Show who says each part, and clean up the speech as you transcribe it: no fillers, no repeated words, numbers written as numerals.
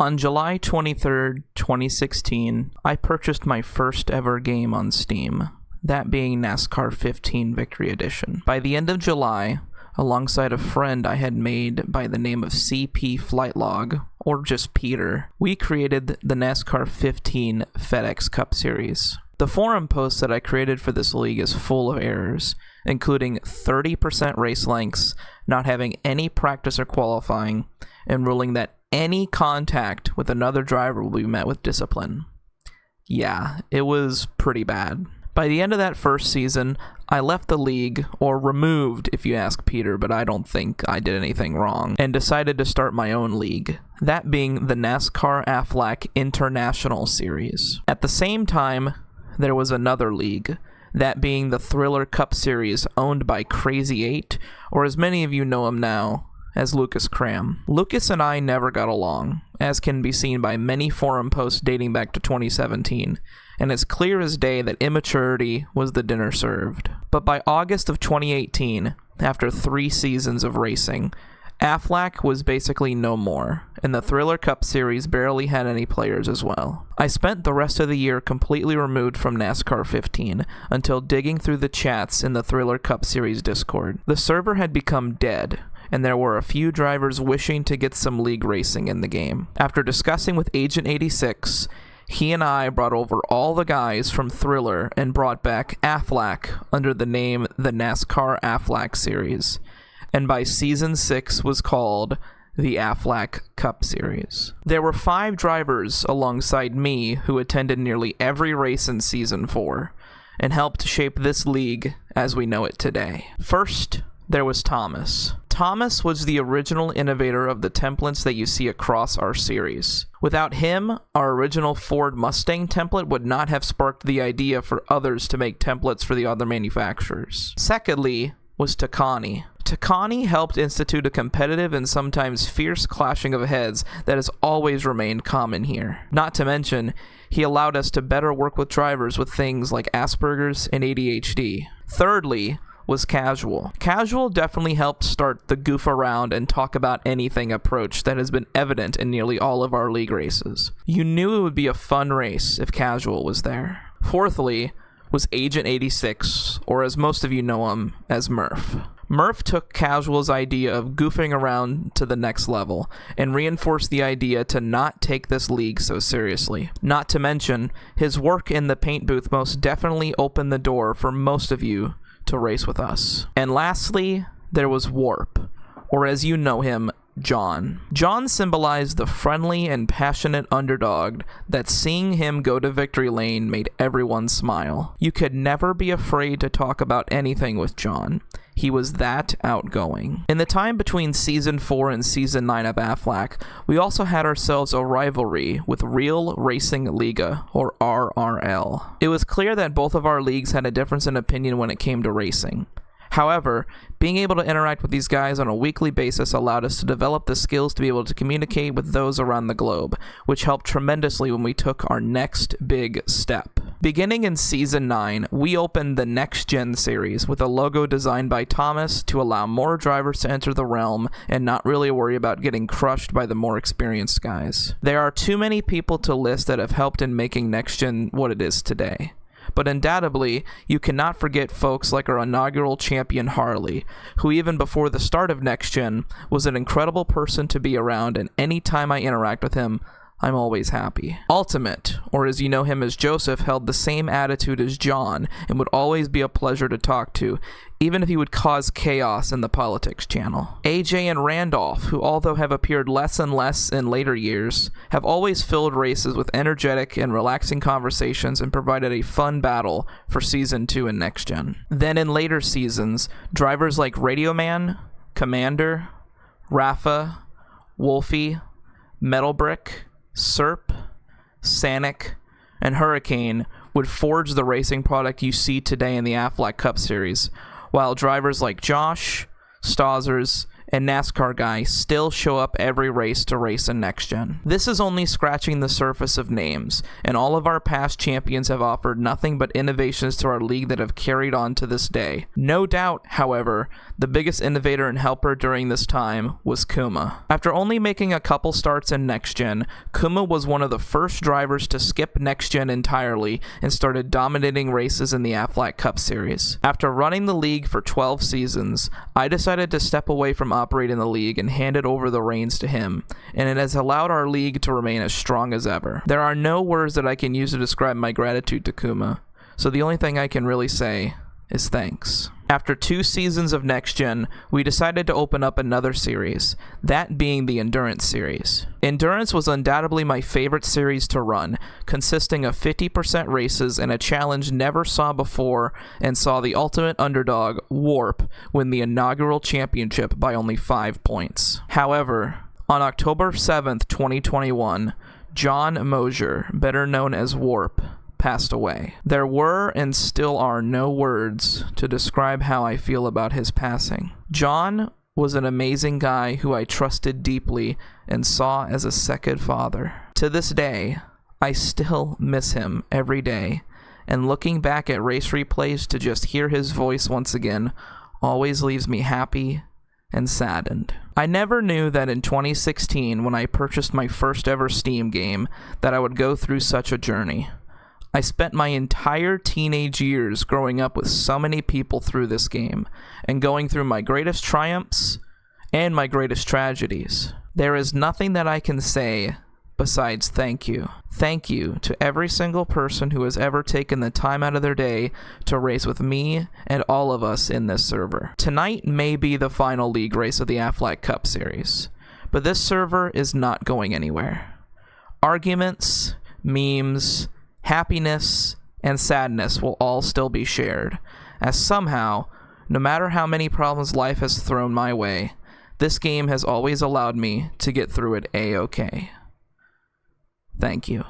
Speaker 1: On July 23rd, 2016, I purchased my first ever game on Steam, that being NASCAR 15 Victory Edition. By the end of July, alongside a friend I had made by the name of CP Flightlog, or just Peter, we created the NASCAR 15 FedEx Cup Series. The forum post that I created for this league is full of errors, including 30% race lengths, not having any practice or qualifying, and ruling that any contact with another driver will be met with discipline. Yeah, it was pretty bad. By the end of that first season, I left the league, or removed if you ask Peter, but I don't think I did anything wrong, and decided to start my own league, that being the NASCAR Aflac International Series. At the same time, there was another league, that being the Thriller Cup Series owned by Crazy 8, or as many of you know him now, as Lucas Cram. Lucas and I never got along, as can be seen by many forum posts dating back to 2017, and it's clear as day that immaturity was the dinner served. But by August of 2018, after 3 seasons of racing, Aflac was basically no more, and the Thriller Cup Series barely had any players as well. I spent the rest of the year completely removed from NASCAR 15 until digging through the chats in the Thriller Cup Series Discord. The server had become dead, and there were a few drivers wishing to get some league racing in the game. After discussing with Agent 86, he and I brought over all the guys from Thriller and brought back Aflac under the name the NASCAR Aflac Series, and by Season 6 was called the Aflac Cup Series. There were 5 drivers alongside me who attended nearly every race in Season 4, and helped shape this league as we know it today. First, there was Thomas. Thomas was the original innovator of the templates that you see across our series. Without him, our original Ford Mustang template would not have sparked the idea for others to make templates for the other manufacturers. Secondly, was Takani. Takani helped institute a competitive and sometimes fierce clashing of heads that has always remained common here. Not to mention, he allowed us to better work with drivers with things like Asperger's and ADHD. Thirdly, was Casual. Casual definitely helped start the goof around and talk about anything approach that has been evident in nearly all of our league races. You knew it would be a fun race if Casual was there. Fourthly, was Agent 86, or as most of you know him, as Murph. Murph took Casual's idea of goofing around to the next level, and reinforced the idea to not take this league so seriously. Not to mention, his work in the paint booth most definitely opened the door for most of you to race with us. And lastly, there was Warp, or as you know him, John. John symbolized the friendly and passionate underdog that seeing him go to victory lane made everyone smile. You could never be afraid to talk about anything with John. He was that outgoing. In the time between Season 4 and Season 9 of Aflac, we also had ourselves a rivalry with Real Racing Liga, or RRL. It was clear that both of our leagues had a difference in opinion when it came to racing. However, being able to interact with these guys on a weekly basis allowed us to develop the skills to be able to communicate with those around the globe, which helped tremendously when we took our next big step. Beginning in Season 9, we opened the Next Gen series with a logo designed by Thomas to allow more drivers to enter the realm and not really worry about getting crushed by the more experienced guys. There are too many people to list that have helped in making Next Gen what it is today. But undoubtedly, you cannot forget folks like our inaugural champion Harley, who even before the start of Next Gen was an incredible person to be around, and any time I interact with him, I'm always happy. Ultimate, or as you know him as Joseph, held the same attitude as John and would always be a pleasure to talk to, even if he would cause chaos in the politics channel. AJ and Randolph, who although have appeared less and less in later years, have always filled races with energetic and relaxing conversations and provided a fun battle for Season 2 and Next Gen. Then in later seasons, drivers like Radio Man, Commander, Rafa, Wolfie, Metal Brick, Serp, Sanic, and Hurricane would forge the racing product you see today in the Aflac Cup Series, while drivers like Josh, Stozzers, and NASCAR Guy still show up every race to race in Next Gen. This is only scratching the surface of names, and all of our past champions have offered nothing but innovations to our league that have carried on to this day. No doubt, however, The biggest innovator and helper during this time was Kuma. After only making a couple starts in Next Gen, Kuma was one of the first drivers to skip Next Gen entirely and started dominating races in the Aflac Cup Series. After running the league for 12 seasons, I decided to step away from operating the league and handed over the reins to him, and it has allowed our league to remain as strong as ever. There are no words that I can use to describe my gratitude to Kuma, so the only thing I can really say is thanks. After 2 seasons of Next Gen, we decided to open up another series, that being the Endurance series. Endurance was undoubtedly my favorite series to run, consisting of 50% races and a challenge never saw before, and saw the ultimate underdog, Warp, win the inaugural championship by only 5 points. However, on October 7th, 2021, John Mosier, better known as Warp, passed away. There were and still are no words to describe how I feel about his passing. John was an amazing guy who I trusted deeply and saw as a second father. To this day, I still miss him every day, and looking back at race replays to just hear his voice once again always leaves me happy and saddened. I never knew that in 2016, when I purchased my first ever Steam game, that I would go through such a journey. I spent my entire teenage years growing up with so many people through this game, and going through my greatest triumphs and my greatest tragedies. There is nothing that I can say besides thank you. Thank you to every single person who has ever taken the time out of their day to race with me and all of us in this server. Tonight may be the final league race of the Aflac Cup Series, but this server is not going anywhere. Arguments, memes, happiness, and sadness will all still be shared, as somehow, no matter how many problems life has thrown my way, this game has always allowed me to get through it a-okay. Thank you.